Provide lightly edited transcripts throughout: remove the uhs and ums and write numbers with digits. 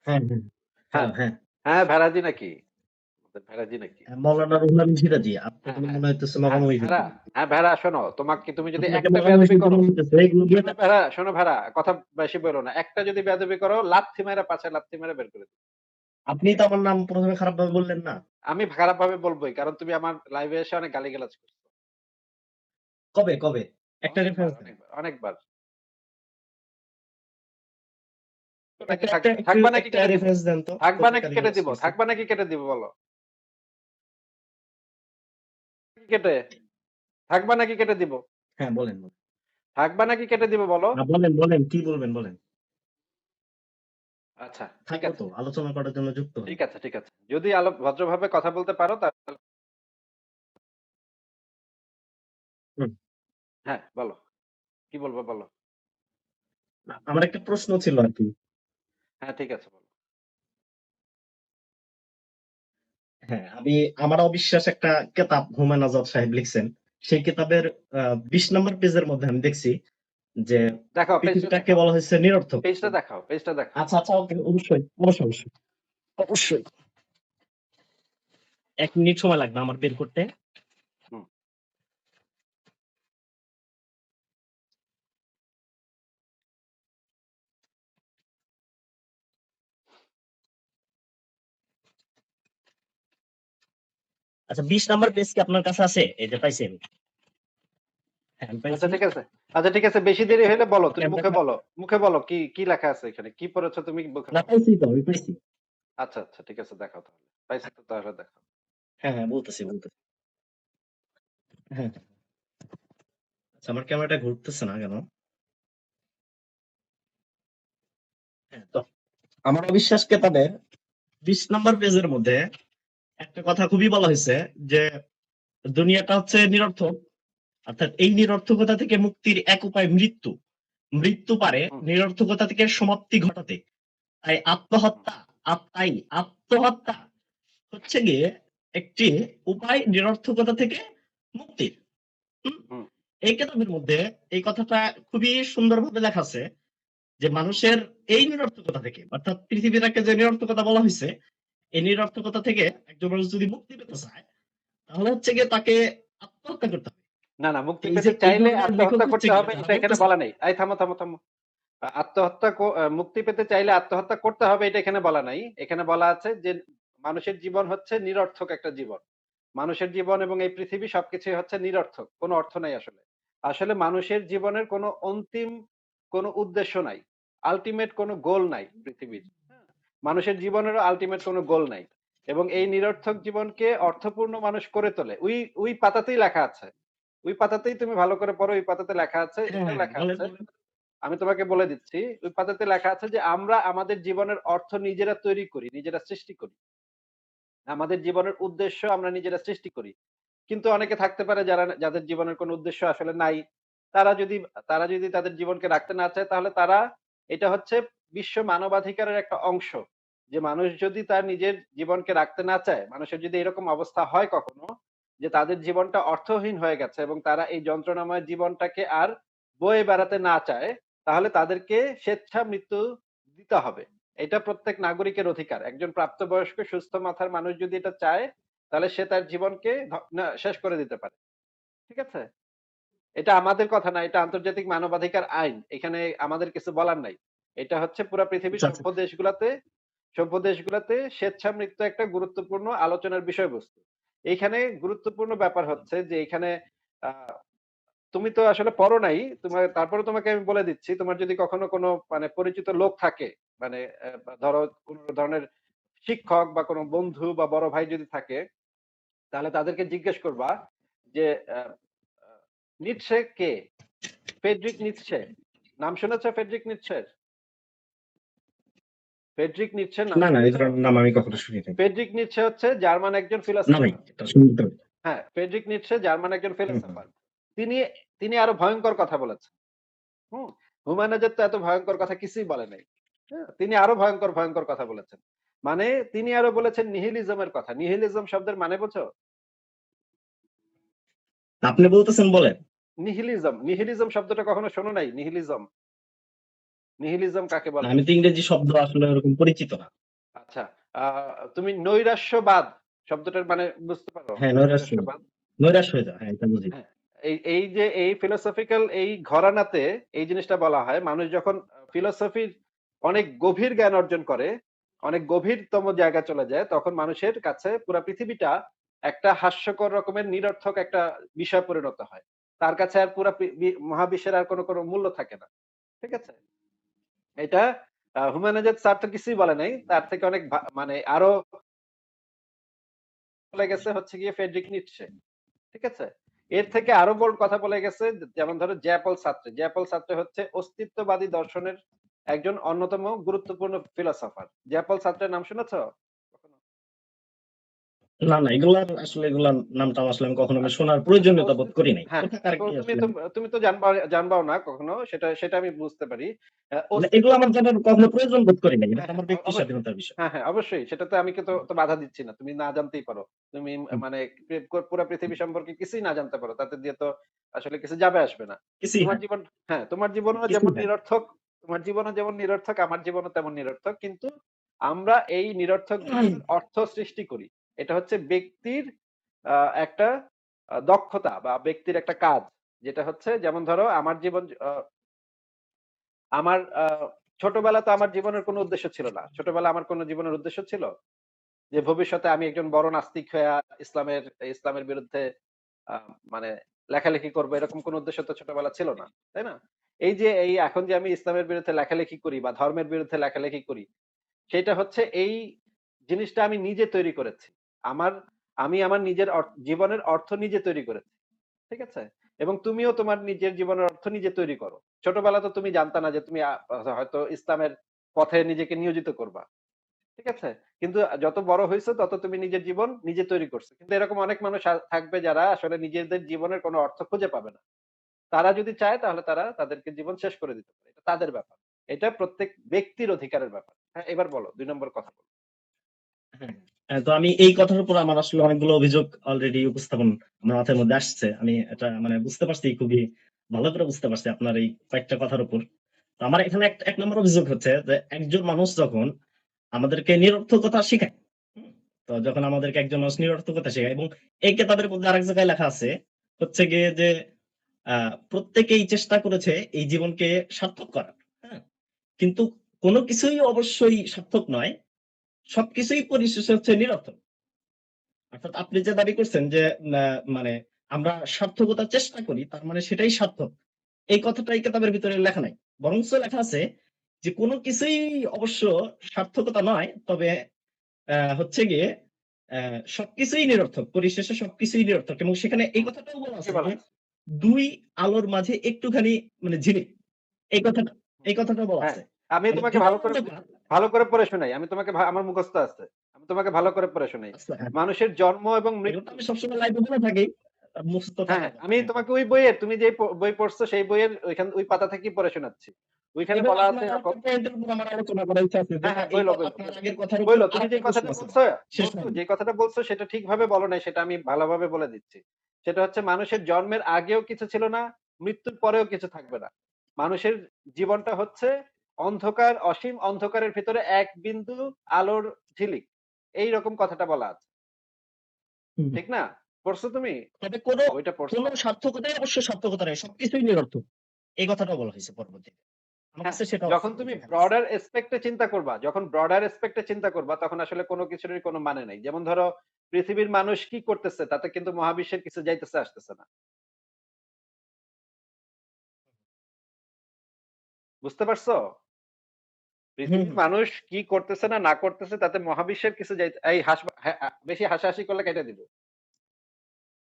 হ্যাঁ, হ্যাঁ। হ্যাঁ, হ্যালো, হ্যাঁ। হ্যাঁ, ভেড়াজি নাকি? ভেড়াজি নাকি? মাওলানা রুহুল আমিন সিরাজী। আপনাকে হ্যাঁ, তো হ্যাঁ। মনে হইতেছে হ্যাঁ, লাগানো হইছে। ভেড়া, হ্যাঁ, ভেড়া শোনো, তুমি যদি আপনাকে একটা লাগানো বেয়াদবি হইছে করো, মনে হইতেছে। এগুলো দিয়ে শোনো ভেড়া, কথা বেশি বলো না। একটা যদি বেয়াদবি করো, লাথি মেরে পাছে লাথি মেরে বের করে দিবো। আপনি তো আমার নাম ১ম এ খারাপ ভাবে বললেন না? আমি খারাপ ভাবে বলবোই। কারণ তুমি আমার লাইভে এসে অনেক গালিগালাজ করছো। কবে, কবে? একটা অনেকবার, রেফারেন্স দেন। অনেকবার, অনেকবার। নাকি একটা একটা থাকবে? একটু থাকবা নাকি একটা কেটে দিব? রেফারেন্স দেন তো। থাকবা কোথায় নাকি কেটে গালিগালাজ দিব? করছি? থাকবা নাকি কেটে দিব বলো? কেটে থাকবা নাকি কেটে দিব? হ্যাঁ, বলেন, বলেন। থাকবা নাকি কেটে দিব বলো? না বলেন, বলেন। কি বলবেন বলেন। আচ্ছা, ঠিক থাকবো আছে। তো। আলোচনা করার জন্য যুক্ত হন। ঠিক আছে, ঠিক আছে। যদি ভদ্রভাবে কথা বলতে পারো তাহলে হুম। হ্যাঁ, বলো। কি বলবো বলো? আমার একটা প্রশ্ন ছিল আরকি। হ্যাঁ, ঠিক আছে বলো। হ্যাঁ, আমার অবিশ্বাস একটা কেতাব হুমায়ুন আজাদ সাহেব লিখছেন। সেই কেতাবের ২০ নম্বর পেজের মধ্যে আমি দেখছি যে দেখাও, পেজটা পৃথিবীটাকে দেখাও। বলা হয়েছে নিরর্থক। পেজটা দেখাও, পেজটা দেখাও। আচ্ছা, আচ্ছা, ওকে, অবশ্যই, অবশ্যই, অবশ্যই, অবশ্যই। ১ মিনিট সময় লাগবে আমার বের করতে। হুম। আচ্ছা, ২০ নাম্বার পেজ কি আপনার কাছে আছে? এই যে পাইছি আমি। হ্যাঁ, আমি আচ্ছা, পাইছি। ঠিক আছে। আচ্ছা, ঠিক আছে। বেশি দেরি হলে বলো। তুমি ক্যামেরা মুখে বলো। মুখে বলো কি কি লেখা আছে এখানে? কি পড়েছো তুমি মুখে না, বলো। পাইছি তো, আমি পাইছি। আচ্ছা, আচ্ছা, ঠিক আছে, দেখাও তাহলে। পাইছো তো তাহলে দেখাও। হ্যাঁ, হ্যাঁ, বলতেছি, বলতেছি। হ্যাঁ, আচ্ছা, আমার ক্যামেরাটা ঘুরতেছে না কেন? হ্যাঁ, তো আমার অবিশ্বাস কেতাবে ২০ নাম্বার পেজের মধ্যে একটা কথা খুবই বলা হয়েছে যে দুনিয়াটা হচ্ছে নিরর্থক। অর্থাৎ এই নিরর্থকতা থেকে মুক্তির এক উপায় মৃত্যু। মৃত্যু পারে হুম, নিরর্থকতা থেকে সমাপ্তি ঘটাতে। তাই হুম, আত্মহত্যা হচ্ছে গিয়ে একটি উপায় নিরর্থকতা থেকে মুক্তির। হুম? হুম, এই কেতাবের মধ্যে এই কথাটা খুবই সুন্দরভাবে লেখা আছে যে হুম। মানুষের এই নিরর্থকতা থেকে, অর্থাৎ পৃথিবীটাকে যে নিরর্থকতা বলা হয়েছে, এই নিরর্থকতা থেকে একজন মানুষ যদি মুক্তি পেতে চায় তাহলে হচ্ছে গিয়ে তাকে আত্মহত্যা করতে হবে। না, না, মুক্তি এই যে পেতে এই চাইলে ধরনের লেখক আত্মহত্যা হচ্ছে করতে গিয়ে হবে যারা এটা এখানে বলতেছে। বলা নেই। এই থামো, থামো, থামো। মুক্তি পেতে চাইলে আত্মহত্যা করতে হবে এটা এখানে বলা নাই। এখানে বলা আছে যে মানুষের জীবন হচ্ছে নিরর্থক একটা জীবন। মানুষের জীবন এবং এই পৃথিবী সবকিছুই হচ্ছে নিরর্থক। কোনো অর্থ নাই আসলে। আসলে মানুষের জীবনের কোনো অন্তিম কোনো উদ্দেশ্য নাই। আল্টিমেট কোনো গোল নাই পৃথিবীর। হ্যাঁ? মানুষের জীবনেরও আল্টিমেট কোনো গোল নাই। এবং এই নিরর্থক জীবনকে অর্থপূর্ণ মানুষ করে তোলে। ওই পাতাতেই লেখা আছে। ওই পাতাতেই তুমি ভালো করে পড়ো, ওই পাতাতে লেখা আছে, হ্যাঁ, এটাও হ্যাঁ, লেখা বলেন, আছে। বলেন। আমি তোমাকে বলে দিচ্ছি, ওই পাতাতে লেখা আছে যে আমরা আমাদের জীবনের অর্থ নিজেরা তৈরি করি, নিজেরা সৃষ্টি করি। আমাদের জীবনের উদ্দেশ্য আমরা নিজেরা সৃষ্টি করি। কিন্তু অনেকে থাকতে পারে যাদের জীবনের কোনো উদ্দেশ্য আসলে নাই। তারা যদি তারা যদি তাদের জীবনকে রাখতে না চায় তাহলে এটা হচ্ছে বিশ্ব মানবাধিকারের একটা অংশ। যে মানুষ যদি তার নিজের জীবনকে রাখতে না চায়, মানুষের যদি এরকম অবস্থা হয় কখনো যে তাদের জীবনটা অর্থহীন হয়ে গেছে এবং তারা এই যন্ত্রণাময় জীবনটাকে আর বয়ে বেড়াতে না চায়, তাহলে তাদেরকে স্বেচ্ছা মৃত্যু দিতে হবে। এটা প্রত্যেক নাগরিকের অধিকার। একজন প্রাপ্তবয়স্ক সুস্থ মাথার মানুষ যদি এটা চায়, তাহলে সে তার জীবনকে শেষ করে দিতে পারে। ঠিক আছে? এটা আমাদের কথা না, এটা আন্তর্জাতিক মানবাধিকার আইন। এখানে আমাদের কিছু বলার নাই। এটা হচ্ছে পুরা পৃথিবীর আচ্ছা, আচ্ছা। সভ্য দেশগুলাতে স্বেচ্ছা মৃত্যু একটা গুরুত্বপূর্ণ আলোচনার বিষয়বস্তু। এইখানে গুরুত্বপূর্ণ ব্যাপার হচ্ছে যে এখানে আ তুমি তো আসলে পড়ো নাই। তারপরেও তোমাকে আমি বলে দিচ্ছি। তোমার যদি কখনো কোনো মানে পরিচিত লোক থাকে, মানে ধরো কোন ধরনের শিক্ষক বা কোনো বন্ধু বা বড় ভাই যদি থাকে, তাহলে তাদেরকে জিজ্ঞেস করবা যে আ আ নিটশে কে? ফ্রেডরিক নিটশে। নাম শুনেছ ফ্রেডরিক নিটশের? ফ্রেডরিক নিটশের নাম না, না, এই শুনেছ? ধরনের নাম আমি কখনো শুনি নাই। ফ্রেডরিক নিটশে হচ্ছে জার্মান একজন না ভাই, ফিলোসোফার। এটা শুনতে হবে। হ্যাঁ, ফ্রেডরিক নিটশে জার্মান একজন হুম, হুম। ফিলোসোফার। তিনি তিনি আরো ভয়ংকর কথা বলেছেন। হুম? হুমায়ুন আজাদ তো এত ভয়ংকর কথা কিছুই বলে নাই। হ্যাঁ? তিনি আরো ভয়ংকর, ভয়ংকর কথা বলেছেন। মানে তিনি আরো বলেছেন নিহিলিজমের কথা। নিহিলিজম শব্দের মানে বোঝো? আপনি বলতেছেন বলেন। নিহিলিজম শব্দটা কখনো শোনো নাই? নিহিলিজম কাকে না, বলে? আমি তো ইংরেজি শব্দ আসলে ওরকম পরিচিত না। আচ্ছা, তুমি নৈরাশ্যবাদ শব্দটার মানে বুঝতে পারো? হ্যাঁ, নৈরাশ্য, নৈরাশ্যবাদ? নৈরাশ্য হয়ে যাওয়া। হ্যাঁ, এটা বুঝি। হ্যাঁ, এই যে এই ফিলোসফিক্যাল এই ঘরানাতে এই জিনিসটা বলা হয়, মানুষ যখন ফিলোসফির অনেক গভীর জ্ঞান অর্জন করে, অনেক গভীরতম জায়গায় চলে যায়, তখন মানুষের কাছে পুরা পৃথিবীটা একটা হাস্যকর রকমের নিরর্থক একটা বিষয় পরিণত হয়। তার কাছে আর পুরা মহাবিশ্বের আর কোনো মূল্য থাকে না। ঠিক আছে? এটা হুমায়ুন স্যার তো কিছুই বলে নাই। তার থেকে অনেক মানে আরো বলে গেছে হচ্ছে গিয়ে ফ্রেডরিক নিটশে। ঠিক আছে? এর থেকে আরো বড় কথা বলে গেছে, যেমন ধরো জ্যাপল সার্ত্রে। জ্যাপল সার্ত্রে হচ্ছে অস্তিত্ববাদী দর্শনের একজন অন্যতম গুরুত্বপূর্ণ ফিলোসোফার। জ্যাপল সার্ত্রের নাম শুনেছো কখনো? না, না, এগুলার নামটা আসলে আমি কখনো আমি আচ্ছা, শোনার আচ্ছা, প্রয়োজনীয়তা বোধ করি নাই। হ্যাঁ, কোথাকার তো কি তুমি আসলে? তো তুমি তো জানবাও না কখনো, সেটা সেটা আমি বুঝতে পারি। মানে এগুলো আমার অস্তিত্ববাদ, জানার কখনো প্রয়োজন বোধ করি নাই। এটা হ্যাঁ, তো হ্যাঁ, আমার ব্যক্তি অবশ্যই। স্বাধীনতার বিষয়। হ্যাঁ, হ্যাঁ, অবশ্যই। সেটাতে আমি তো বাধা দিচ্ছি না। তুমি না জানতেই পারো। তুমি হুম, মানে পুরা পৃথিবী সম্পর্কে কিছুই না জানতে পারো। তাতে দিয়ে তো আসলে কিছু যাবে আসবে না। কিছুই তোমার হয় না, জীবন, হ্যাঁ, তোমার জীবনও কিছুই যেমন হয় না। নিরর্থক, তোমার জীবনও যেমন নিরর্থক, আমার জীবনও তেমন নিরর্থক। কিন্তু আমরা এই নিরর্থক জীবনের অর্থ সৃষ্টি করি। এটা হচ্ছে ব্যক্তির একটা দক্ষতা বা ব্যক্তির একটা কাজ। যেটা হচ্ছে, যেমন ধরো আমার জীবন, আমার ছোটবেলা তো আমার জীবনের কোনো উদ্দেশ্য ছিল না। ছোটবেলা আমার কোনো জীবনের উদ্দেশ্য ছিল? যে ভবিষ্যতে আমি একজন বড় নাস্তিক হইয়া ইসলামের ইসলামের বিরুদ্ধে আ মানে লেখালেখি করব, এরকম কোনো উদ্দেশ্য তো ছোটবেলা ছিল না। তাই না? এই যে এই এখন যে আমি ইসলামের বিরুদ্ধে লেখালেখি করি বা ধর্মের বিরুদ্ধে লেখালেখি করি, সেটা হচ্ছে এই জিনিসটা আমি নিজে তৈরি করেছি। আমার আমি আমার নিজের জীবনের অর্থ নিজে তৈরি করেছি। ঠিক আছে? এবং তুমিও তোমার নিজের জীবনের অর্থ নিজে তৈরি করো। ছোটবেলা তো তুমি জানতা না যে তুমি হয়তো ইসলামের পথে নিজেকে নিয়োজিত করবা। ঠিক আছে? কিন্তু যত বড় হইছো তত তুমি নিজের জীবন নিজে তৈরি করছো। কিন্তু এরকম অনেক মানুষ থাকবে যারা আসলে নিজেদের জীবনের কোনো অর্থ খুঁজে পাবে না। তারা যদি চায় তাহলে তারা তাদেরকে জীবন শেষ করে দিতে পারে। এটা তাদের ব্যাপার। এটা প্রত্যেক ব্যক্তির অধিকারের ব্যাপার। হ্যাঁ, এবার বলো ২ নম্বর কথা বলো। হ্যাঁ, তো আমি এই কথার উপর আমার আসলে অনেকগুলো অভিযোগ অলরেডি উপস্থাপন আমার মাথার মধ্যে আসছে। আমি এটা মানে বুঝতে পারছি, খুবই ভালো করে বুঝতে পারছি আপনার এই কয়েকটা কথার উপর। তো আমার এখানে এক নম্বর অভিযোগ হচ্ছে যে একজন মানুষ যখন আমাদেরকে নিরর্থকতা শেখায়, হুম, তো যখন আমাদেরকে একজন মানুষ নিরর্থকতা শেখায়, এবং এই কেতাবের মধ্যে আরেক জায়গায় লেখা আছে হচ্ছে গিয়ে যে প্রত্যেকেই চেষ্টা করেছে এই জীবনকে সার্থক করার। হ্যাঁ, কিন্তু কোনো কিছুই অবশ্যই সার্থক নয়, সবকিছুই পরিশেষে হচ্ছে নিরর্থক। অর্থাৎ আপনি যে দাবি করছেন যে মানে আমরা সার্থকতার চেষ্টা করি, তার মানে সেটাই সার্থক, এই কথাটাই কেতাবের ভিতরে লেখা নাই। বরঞ্চ লেখা আছে যে কোনো কিছুই অবশ্য সার্থকতা নয়, তবে হচ্ছে গিয়ে সবকিছুই নিরর্থক, পরিশেষে সবকিছুই নিরর্থক। এবং সেখানে এই হুম, কথাটাও বলা ঠিকই আছে বলা যে হয়েছে। দুই আলোর মাঝে একটুখানি মানে ঝিলিক, এই কথাটা, হুম, এই কথাটা বলা হ্যাঁ, আছে। আমি মানে তোমাকে দুইটার ভালো করে অন্ধকার। পড়ে শোনাই। আমি তোমাকে আমার মুখস্থ আছে। আমি তোমাকে ভালো করে পড়ে শোনাই। আচ্ছা, হ্যাঁ, মানুষের জন্ম এবং এগুলো তো মৃত্যু। আমি সবসময় লাইভে বলে থাকি, মুখস্থ হ্যাঁ, থাকার হ্যাঁ, কথা। আমি হ্যাঁ, তোমাকে ওই বইয়ের, তুমি যে বই পড়ছো সেই বইয়ের ওই পাতা থেকেই পড়ে শোনাচ্ছি। ওইখানে এবং বলা আছে আপনার এরকম। আরেকটা পয়েন্টের উপর আমার আলোচনা করার ইচ্ছা আছে যে হ্যাঁ, হ্যাঁ, এই বইলো, বইলো, আপনার বইলো। আগের কথার উপর বইলো, তুমি যে আরেকটা প্রশ্ন কথাটা আছে, শেষ বলছো, হয়নি। যে কথাটা বলছো সেটা ঠিকভাবে বলো নাই, সেটা আমি ভালোভাবে বলে দিচ্ছি। সেটা হচ্ছে, মানুষের জন্মের আগেও কিছু ছিল না, মৃত্যুর পরেও কিছু থাকবে না। মানুষের জীবনটা হচ্ছে অন্ধকার, অসীম অন্ধকারের ভিতরে এক বিন্দু আলোর ঝিলিক। এইরকম কথাটা বলা আছে। হুম, হুম। ঠিক না? পড়ছো তুমি? তবে কোনো বইটা পড়ছো? কোনো সার্থকতাই অবশ্য সার্থকতা নয়, সবকিছুই নিরর্থক, এই কথাটাও বলা হয়েছে পরবর্তীতে। আমার হ্যাঁ, কাছে সেটাও আছে যখন এই তুমি যে এখানে আছে। ব্রডার এসপেক্ট এ চিন্তা করবা, যখন ব্রডার এসপেক্ট এ চিন্তা করবা, তখন আসলে কোনো কিছুরই কোনো মানে নাই। যেমন ধরো, পৃথিবীর মানুষ কি করতেছে তাতে কিন্তু মহাবিশ্বের কিছু যাইতেছে আসতেছে না। বুঝতে পারছো? হুম, পৃথিবীর হুম। মানুষ কি করতেছে না না করতেছে তাতে মহাবিশ্বের কিছু যাইতে, এই বেশি হাসাহাসি করলে কেটে দিব।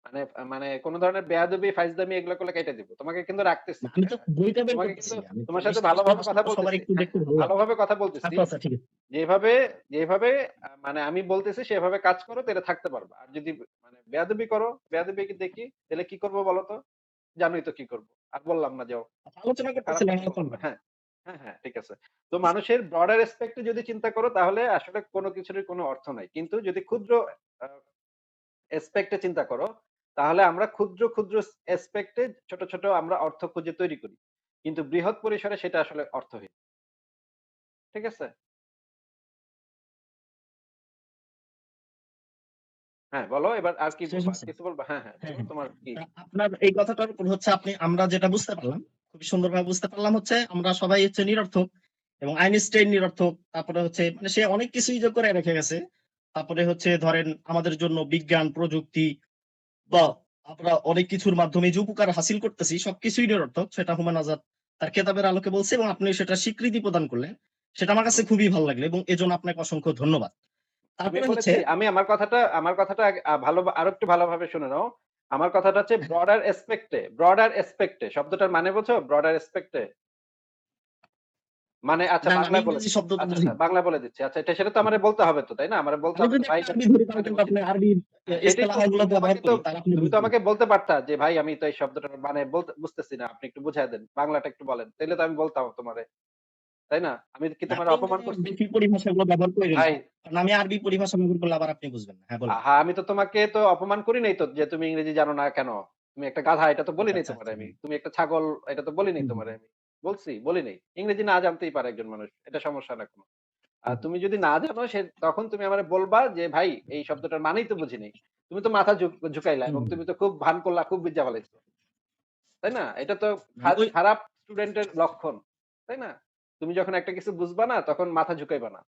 মানে মানে কোন ধরনের বেয়াদবি, ফাইজলামি এগুলো করলে কেটে দিব। তোমাকে কিন্তু রাখতেছি না, না। আমি তো হ্যাঁ? বইটা বের তোমাকে করতেছি। কিন্তু আমি তো তোমার সাথে জিনিসটা আসলে ভালোভাবে হাসলে কথা তো সবার বলতেছি। একটু হ্যাঁ, দেখতে হ্যাঁ, ভালো লাগবে। ভালোভাবে কথা বলতেছি। আচ্ছা, আচ্ছা, ঠিক আছে। যেভাবে যেভাবে মানে আমি বলতেছি সেভাবে কাজ করো, তাহলে থাকতে পারবা। আর যদি মানে বেয়াদবি করো, বেয়াদবি কি দেখি, তাহলে কি করবো বলো তো? জানোই তো কি করবো। আর বললাম না, যাও। আচ্ছা, আলোচনা খারাপ করতেছিলাম, কথা বলবো আলোচনা না। করি। হ্যাঁ, হ্যাঁ, হ্যাঁ, ঠিক আছে। তো মানুষের ব্রডার এসপেক্ট এ যদি চিন্তা করো, তাহলে আসলে কোনো কিছুরই কোনো অর্থ নাই। কিন্তু যদি ক্ষুদ্র আ এসপেক্ট এ চিন্তা করো, তাহলে আমরা ক্ষুদ্র, ক্ষুদ্র এসপেক্ট এ ছোট, ছোট আমরা অর্থ খুঁজে তৈরি করি। কিন্তু বৃহৎ পরিসরে সেটা আসলে অর্থহীন। ঠিক আছে? হ্যাঁ, বলো এবার আর কি শেষ বলবা? হচ্ছে? কিছু বলবা? হ্যাঁ, হ্যাঁ, হ্যাঁ, বলো হ্যাঁ। তোমার কি? আপনার এই কথাটার উপর হচ্ছে আমরা যেটা বুঝতে পারলাম, খুবই সুন্দরভাবে বুঝতে পারলাম হচ্ছে আমরা সবাই হচ্ছে নিরর্থক, এবং আইনস্টাইন নিরর্থক। তারপরে হচ্ছে মানে সে অনেক কিছুই যে করে রেখে গেছে। তারপরে হচ্ছে ধরেন আমাদের জন্য বিজ্ঞান প্রযুক্তি বা আমরা অনেক কিছুর মাধ্যমে যে উপকার হাসিল করতেছি সবকিছুই নিরর্থক, সেটা হুমায়ুন আজাদ তার কেতাবের আলোকে বলছে, এবং আপনি সেটা স্বীকৃতি প্রদান করলেন। সেটা আমার কাছে হুম। খুবই ভালো লাগলো, এবং এজন্য আপনাকে অসংখ্য ধন্যবাদ। আমি তারপরে হচ্ছে বলেছি আমি আমার কথাটা ভালো আরেকটু ভালোভাবে শুনে নাও। আমার কথাটা হচ্ছে ব্রডার এসপেক্টে শব্দটার মানে বোঝো? ব্রডার এসপেক্টে মানে আচ্ছা না, না, আমি বাংলায় বলে ইংরেজি শব্দটা আচ্ছা, বুঝি আচ্ছা না। বাংলায় বলে দিচ্ছি। আচ্ছা এটা সেটা তো আমারে বলতে হবে তো, তাই না? আমারে বলতে আমি হবে তো যদি ভাই একটা এটা আরবি ধরি তাহলে মানে কিন্তু উচিত। আপনি আরবি সেটাই তো ইস্তেলাহ গুলো ব্যবহার করি, তাহলে আপনি তুমি তো বুঝবেন। আমাকে বলতে পারতা যে ভাই আমি তো এই শব্দটার মানে বুঝতেছি না। আপনি একটু বুঝায় দেন। বাংলাটা একটু বলেন। তাইলে তো আমি বলতাম তোমারে। তাই না? আমি কি না, তোমারে আপনি অপমান মানে করছি? বেশি পরিভাষাগুলো ব্যবহার করেন না, ভাই কারণ আমি আরবি পরিভাষা ব্যবহার করলে আবার আপনি বুঝবেন না। হ্যাঁ, বলেন। আহা আমি তো তোমাকে তো অপমান করি নাই তো যে তুমি ইংরেজি জানো না কেন? তুমি একটা গাধা এটা তো বলি আচ্ছা, নাই আচ্ছা, তোমারে আচ্ছা। আমি। তুমি একটা ছাগল এটা তো বলি নাই হুম, তোমারে হুম, আমি। বলছি? বলি নাই। ইংরেজি না জানতেই পারে একজন মানুষ। এটা সমস্যা না কোনো। আর হুম, তুমি যদি না জানো তখন তুমি আমারে বলবা যে ভাই এই শব্দটার মানেই তো বুঝি নাই। তুমি তো মাথা ঝুকাইলা হুম, এবং হুম। তুমি তো খুব ভান করলা, খুব বিজ্জা ফেলাইছো। তাই না? এটা তো মানে ওই খারাপ স্টুডেন্টের লক্ষণ। তাই না? তুমি যখন একটা কিছু বুঝবা না তখন মাথা ঝুকাইবা না।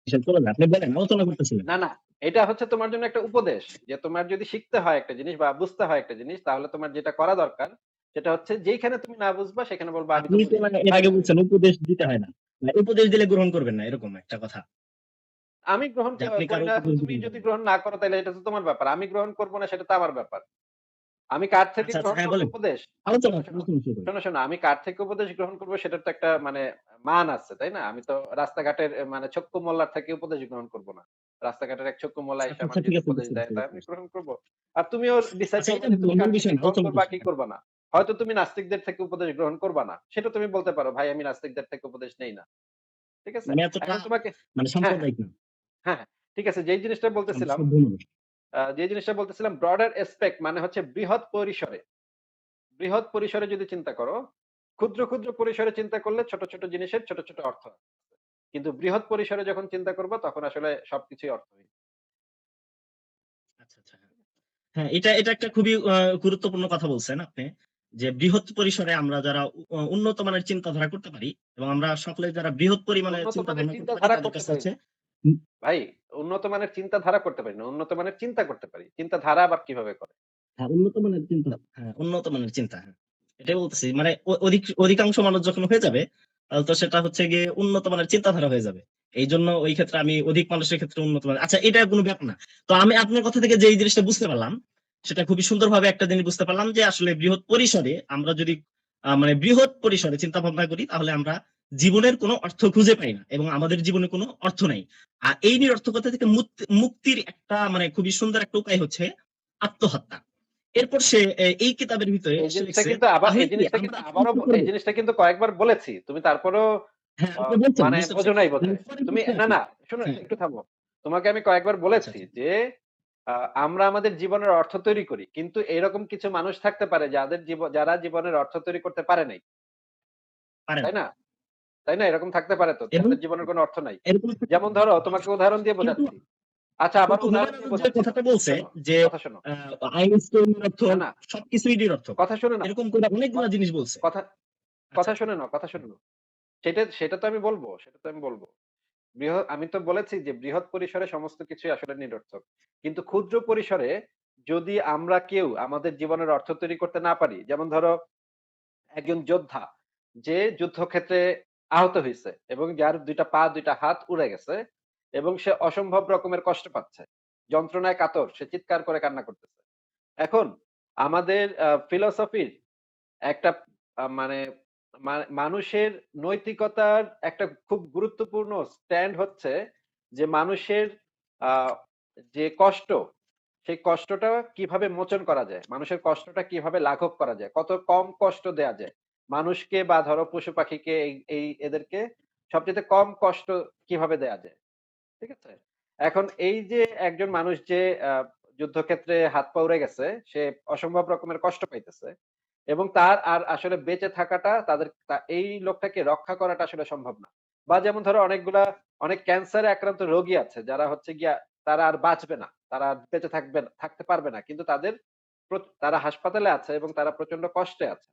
বিষয় চলে যায়। আপনি বলেন, আলোচনা করতেছিলেন। না, না। এটা হচ্ছে তোমার জন্য একটা উপদেশ যে তোমার যদি শিখতে হয় একটা জিনিস বা বুঝতে হয় একটা জিনিস তাহলে তোমার যেটা করা দরকার সেটা হচ্ছে যেইখানে তুমি না বুঝবা সেখানে বলবা আমি তো আপনি তো বুঝি নাই। মানে এর তাই আগে না? বলছেন উপদেশ দিতে হয় না। মানে উপদেশ দিলে গ্রহণ করবেন না, এরকম একটা কথা। আমি গ্রহণ যে আপনি করি কারো না এখন উপদেশ তুমি গ্রহণ যদি করবেন না। গ্রহণ না করো তাহলে এটা তো তোমার ব্যাপার। আমি গ্রহণ করব না সেটা তো আমার ব্যাপার। আমি কার থেকে আচ্ছা, আচ্ছা, গ্রহণ হ্যাঁ, করব বলেন। উপদেশ? আলোচনা শোনো, শোনো, আলোচনা শুরু করেন। শোনো, আমি কার থেকে উপদেশ গ্রহণ করব সেটার তো একটা মানে মান আছে, তাই না? আমি তো রাস্তাঘাটের মানে ছোট্ট মোল্লার থেকে উপদেশ গ্রহণ করব না। রাস্তাঘাটের এক ছোট্ট মোল্লা এসে আচ্ছা, আমার আচ্ছা, ঠিক যদি আছে, উপদেশ বুঝতে দেয় পারছি, তাই বুঝতে আমি পারছি। গ্রহণ করব। আর তুমিও ডিসাইড আচ্ছা, করবা এটা যে তুমি কার মূল থেকে বিষয় না, গ্রহণ আলোচনা করবা করছি। কি হ্যাঁ, করবা না। হয়তো তুমি নাস্তিকদের থেকে উপদেশ গ্রহণ করবা না। সেটা তুমি বলতে পারো ভাই আমি নাস্তিকদের থেকে উপদেশ নেই না। ঠিক আছে? আমি এতটা এখন তোমাকে মানে হ্যাঁ, হ্যাঁ, সাম্প্রদায়িক না। হ্যাঁ, হ্যাঁ। ঠিক আছে যেই জিনিসটা আমরা বলতেছিলাম সভ্য মানুষ। ব্রডার অ্যাসপেক্ট মানে হচ্ছে বৃহৎ পরিসরে। বৃহৎ পরিসরে যদি চিন্তা করো, ক্ষুদ্র, ক্ষুদ্র পরিসরে চিন্তা করলে ছোট, ছোট জিনিসের ছোট, ছোট অর্থ। কিন্তু বৃহৎ পরিসরে যখন চিন্তা করবা তখন আসলে সবকিছুই অর্থহীন। আচ্ছা, আচ্ছা, হ্যাঁ। হ্যাঁ, এটা এটা একটা খুবই গুরুত্বপূর্ণ কথা বলছেন আপনি, যে বৃহৎ পরিসরে আমরা যারা উন্নত মানের চিন্তাধারা করতে পারি, এবং আমরা সকলে যারা বৃহৎ পরিমাণে উন্নত চিন্তা মানের ভাবনা করতে পারি, চিন্তাধারা তাদের করতে কাছে পারি হচ্ছে না। ভাই, উন্নত মানের চিন্তাধারা করতে পারি না। উন্নত মানের চিন্তা করতে পারি। চিন্তাধারা আবার কিভাবে করে? হ্যাঁ, উন্নত মানের চিন্তা, হ্যাঁ, উন্নত মানের চিন্তা, হ্যাঁ, এটাই বলতেছি। মানে অধিকাংশ মানুষ যখন হয়ে যাবে, তাহলে তো সেটা হচ্ছে গিয়ে উন্নত মানের চিন্তাধারা হয়ে যাবে। এই জন্য ওই ক্ষেত্রে আমি অধিক মানুষের ক্ষেত্রে উন্নত মানের, আচ্ছা, এটা কোনো ব্যাপার না। তো আমি আপনার কথা থেকে যে এই জিনিসটা বুঝতে পারলাম, সেটা খুবই সুন্দরভাবে একটা জিনিস বুঝতে পারলাম, যে আসলে বৃহৎ পরিসরে আমরা যদি মানে বৃহৎ পরিসরে চিন্তা ভাবনা করি, তাহলে আমরা জীবনের কোনো অর্থ খুঁজে পাই না, এবং আমাদের জীবনে কোনো অর্থ নাই। আর এই নিরর্থকতা থেকে মুক্তির একটা মানে খুবই সুন্দর একটা উপায় হচ্ছে আত্মহত্যা। এরপর সে এই কিতাবের ভিতরে এই সে জিনিসটা লিখছে, কিন্তু আবার তাহলে এই কি জিনিসটা আমরা কিন্তু আবারও আত্মহত্যা করব? এই জিনিসটা কিন্তু কয়েকবার বলেছি। তুমি তারপরেও হ্যাঁ, আপনি বলছেন, মানে বুঝতে পারছি। বোঝো নাই মানে বোধহয়। পরে তুমি বুঝতে না, পারছি। না, শোনো হ্যাঁ, একটু থামো। তোমাকে আমি কয়েকবার আচ্ছা, বলেছি আচ্ছা, যে আমরা আমাদের জীবনের অর্থ তৈরি করি। কিন্তু এরকম কিছু মানুষ থাকতে পারে যারা জীবনের অর্থ তৈরি করতে পারে নাই। পারেন। তাই না? তাই না? এরকম থাকতে পারে তো এবং যাদের জীবনের কোনো অর্থ নাই। এরকম থাকতে যেমন পারে। ধরো তোমাকে উদাহরণ দিয়ে কিন্তু বোঝাচ্ছি। আচ্ছা আবার কিন্তু উদাহরণ হুমায়ুন দিয়ে আজাদ যে বোঝাচ্ছি কথাটা শোনো, বলছে, শোনো, যে কথা শোনো। আইনস্টাইন না, নিরর্থক, না, সবকিছুই নিরর্থক, কথা শুনে নাও। এরকম করে অনেকগুলা ক- জিনিস বলছে। কথা আচ্ছা, কথা আচ্ছা, শুনে নাও, কথা শুনে নাও। সেটা সেটা তো আমি বলবো, সেটা তো আমি বলবো। আমি তো বলেছি যে বৃহৎ পরিসরে সমস্ত কিছুই আসলে নিরর্থক। কিন্তু ক্ষুদ্র পরিসরে যদি আমরা কেউ আমাদের জীবনের অর্থ তৈরি করতে না পারি, যেমন ধরো একজন যোদ্ধা যে যুদ্ধক্ষেত্রে আহত হইছে এবং যার ২ টা পা ২ টা হাত উড়ে গেছে এবং সে অসম্ভব রকমের কষ্ট পাচ্ছে। যন্ত্রণায় কাতর, সে চিৎকার করে কান্না করতেছে। এখন আমাদের ফিলোসফির একটা মানে মানুষের নৈতিকতার একটা খুব গুরুত্বপূর্ণ স্ট্যান্ড হচ্ছে যে মানুষের আ যে কষ্ট, সেই কষ্টটা কিভাবে মোচন করা যায়? মানুষের কষ্টটা কিভাবে লাঘব করা যায়? কত কম কষ্ট দেয়া যায়? মানুষকে বা ধরো পশু-পাখিকে এদেরকে সবচাইতে কম কষ্ট কিভাবে দেয়া যায়? ঠিক আছে? এখন এই যে একজন মানুষ যে আ যুদ্ধক্ষেত্রে হাত পা উড়ে গেছে, সে অসম্ভব রকমের কষ্ট পাইতেছে। এবং তার আর আসলে বেঁচে থাকাটা এই লোকটাকে রক্ষা করাটা আসলে সম্ভব না। বা যেমন ধরো অনেক ক্যান্সারে আক্রান্ত রোগী আছে যারা হচ্ছে গিয়া তারা আর বাঁচবে না। তারা আর বেঁচে থাকতে পারবে না। কিন্তু তারা হাসপাতালে আছে এবং তারা প্রচন্ড কষ্টে আছে।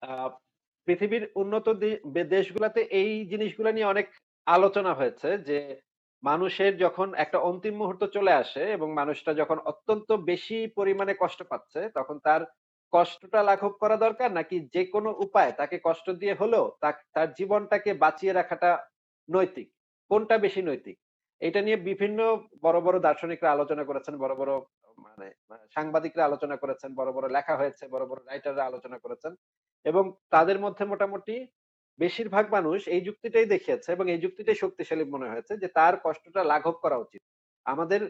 আ পৃথিবীর উন্নত দেশগুলাতে এই জিনিসগুলা নিয়ে অনেক আলোচনা হয়েছে যে, মানুষের যখন একটা অন্তিম মুহূর্ত চলে আসে এবং মানুষটা যখন অত্যন্ত বেশি পরিমাণে কষ্ট পাচ্ছে, তখন তার কষ্টটা লাঘব করা দরকার নাকি যেকোনো উপায়ে তাকে কষ্ট দিয়ে হলেও তার জীবনটাকে বাঁচিয়ে রাখাটা নৈতিক? কোনটা বেশি নৈতিক? এটা নিয়ে বিভিন্ন বড়, বড় দার্শনিকরা আলোচনা করেছেন, বড়, বড় মানে সাংবাদিকরা আলোচনা করেছেন, বড়, বড় লেখা হয়েছে, বড়, বড় রাইটাররা আলোচনা করেছেন। এবং তাদের মধ্যে মোটামুটি বেশিরভাগ মানুষ এই যুক্তিটাই দেখিয়েছে এবং এই যুক্তিটাই শক্তিশালী মনে হয়েছে যে তার কষ্টটা লাঘব করা উচিত। আমাদের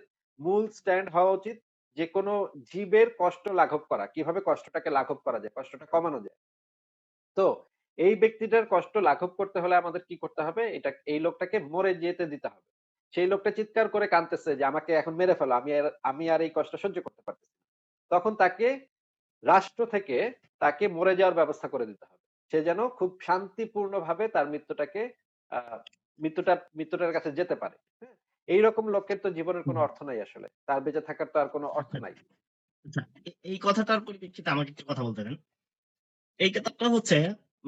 মূল স্ট্যান্ড হওয়া উচিত যেকোনো জীবের কষ্ট লাঘব করা। কিভাবে কষ্টটাকে লাঘব করা যায়, কষ্টটা কমানো যায়। তো এই ব্যক্তিটার কষ্ট লাঘব করতে হলে আমাদের কি করতে হবে? এই লোকটাকে মরে যেতে দিতে হবে। সেই লোকটা চিৎকার করে কাঁদতেছে যে আমাকে এখন মেরে ফেলো। আমি আর এই কষ্ট সহ্য করতে পারতেছি না। তখন রাষ্ট্র থেকে তাকে মরে যাওয়ার ব্যবস্থা করে দিতে হবে। সে যেন খুব শান্তিপূর্ণভাবে তার আ মৃত্যুটার কাছে যেতে পারে। হ্যাঁ? এইরকম লোকের তো জীবনের হুম, কোনো অর্থ নাই আসলে। তার বেঁচে থাকার তো আর কোনো অর্থ আচ্ছা, নাই। আচ্ছা। এই কথাটার পরিপ্রেক্ষিতে আমাকে একটু কথা বলতে দেন। এই কিতাবটা হচ্ছে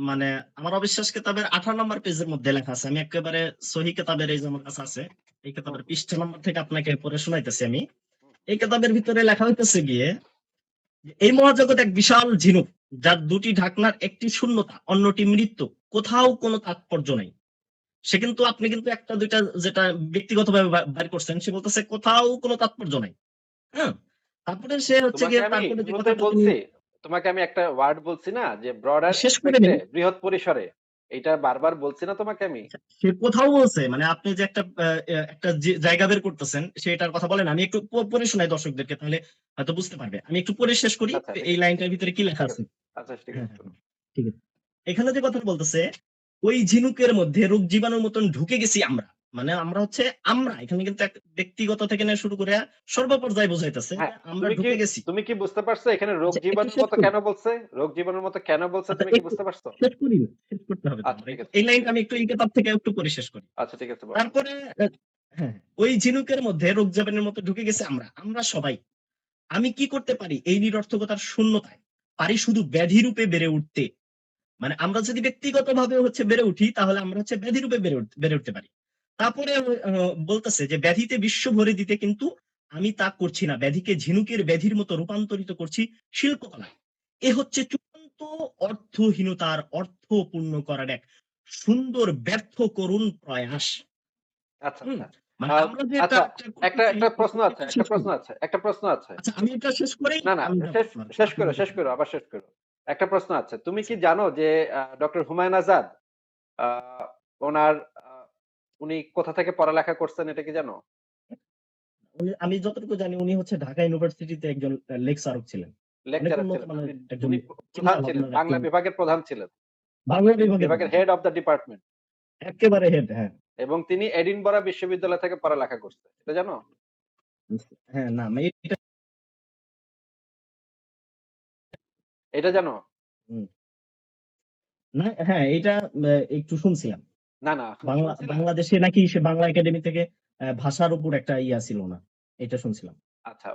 মানে আমার অবিশ্বাস কিতাবের 18 নম্বর পেজের মধ্যে লেখা আছে। আমি একেবারে সহি কিতাবের এই যে আমার কাছে আছে। এই হুম, কিতাবের হুম, পৃষ্ঠা নম্বর থেকে আপনাকে পড়ে শোনাইতেছি আমি। হুম। এই কিতাবের ভিতরে লেখা হইতেছে গিয়ে যে, এই মহাজগৎ এক বিশাল ঝিনুক, যার দুটি ঢাকনার একটি শূন্যতা, অন্যটি মৃত্যু। কোথাও কোনো তাৎপর্য নাই। আপনি কিন্তু একটা দুইটা যেটা ব্যক্তিগতভাবে বের করছেন, সে বলতেছে কোথাও কোনো তাৎপর্য নাই। হ্যাঁ? তারপরে সে হচ্ছে তোমাকে গিয়ে আমি তারপরে যে শুরুতেই কথাটা তিনি বলছি, তোমাকে আমি একটা ওয়ার্ড বলছি না যে ব্রডার শেষ করে অ্যাসপেক্ট নিন। এ বৃহৎ পরিসরে। এইটা বারবার বলছি না তোমাকে আমি? আচ্ছা, সে কোথাও বলছে মানে আপনি যে একটা যে জায়গা বের করতেছেন সেটার কথা বলেন। আমি একটু পড়ে শোনাই দর্শকদেরকে, তাহলে হয়তো বুঝতে পারবে। আমি একটু পড়ে শেষ করি আচ্ছা ঠিক এই আছে, লাইনটার ভিতরে কি লেখা ঠিক আছে। আছে। আচ্ছা ঠিক হ্যাঁ, আছে হ্যাঁ, শোনো। হ্যাঁ, ঠিক আছে। এখানে যে কথা বলতেছে, ওই ঝিনুকের মধ্যে রোগ জীবাণুর মতন ঢুকে গেছি আমরা। মানে আমরা এখানে কিন্তু এক ব্যক্তিগত থেকে নিয়ে শুরু করে সর্বপর্যায়ে বোঝাইতেছে যে হ্যাঁ, আমরা ঢুকে গেছি। তুমি কি বুঝতে পারছো এখানে রোগ আচ্ছা, একটু জীবাণুর শেষ মতো করি। কেন বলছে? রোগ জীবাণুর মতো কেন বলছে আচ্ছা, তুমি কি একটু বুঝতে পারছো? শেষ করি। শেষ করতে হবে তো আচ্ছা আমার। ঠিক আছে, এই ঠিক লাইনটা আছে। আমি একটু এই কিতাব থেকে একটু পড়ে শেষ করি। আচ্ছা ঠিক আছে বলো। তারপরে হ্যাঁ, ওই ঝিনুকের মধ্যে রোগ জীবাণুর মতো ঢুকে গেছে আমরা। আমরা সবাই। আমি কি করতে পারি এই নিরর্থকতার শূন্যতায়? পারি শুধু ব্যাধি রূপে বেড়ে উঠতে। মানে আমরা যদি ব্যক্তিগতভাবে বেড়ে উঠি, তাহলে আমরা ব্যাধি রূপে বেড়ে উঠতে পারি। তারপরে বলতেছে যে ব্যাধিতে বিশ্ব ভরে দিতে, কিন্তু আমি তা করছি না। ব্যাধিকে ঝিনুকের ব্যাধির মতো রূপান্তরিত করছি শিল্পকলায়। এ হচ্ছে চূড়ান্ত অর্থহীনতার অর্থ পূর্ণ করার এক সুন্দর ব্যর্থ করুণ প্রয়াস। আচ্ছা, হুম? আচ্ছা। মানে আ আমরা যে এটা আচ্ছা একটা একটা করতেছি, একটা প্রশ্ন এটা আছে, একটু শেষ করি। একটা প্রশ্ন আছে। আচ্ছা, আমি এটা শেষ করেই না, না আমি যাবো শেষ আপনার শেষ আপনি করো, যদি শেষ বলেন। করো, আবার শেষ করো। একটা প্রশ্ন আছে। তুমি আচ্ছা। কি জানো যে ডক্টর হুমায়ুন আজাদ আ উনার আ উনি কোথা থেকে পড়ালেখা করছেন এটা কি জানো? আমি যতটুকু জানি উনি ঢাকা ইউনিভার্সিটিতে একজন লেকচারর ছিলেন। অনেক লেকচারার উন্নত ছিলেন। মানের একজন উনি চিন্তা প্রধান ছিলেন। ভাবনার বাংলা একজন বিভাগের প্রধান ছিলেন। বাংলা বিভাগের বিভাগের প্রধান হেড ছিলেন। Of the department. একেবারে হেড, হ্যাঁ। এবং তিনি এডিনবরা বিশ্ববিদ্যালয় থেকে পড়ালেখা করছে। এটা জানো? হ্যাঁ, না আমি এটা এটা জানো? হুম, না হ্যাঁ, এটা একটু শুনছিলাম। না, না শুনছিলা? বাংলাদেশে নাকি সে বাংলা একাডেমি থেকে ভাষার উপর একটা ইয়া ছিল না। এটা শুনছিলাম। আচ্ছা,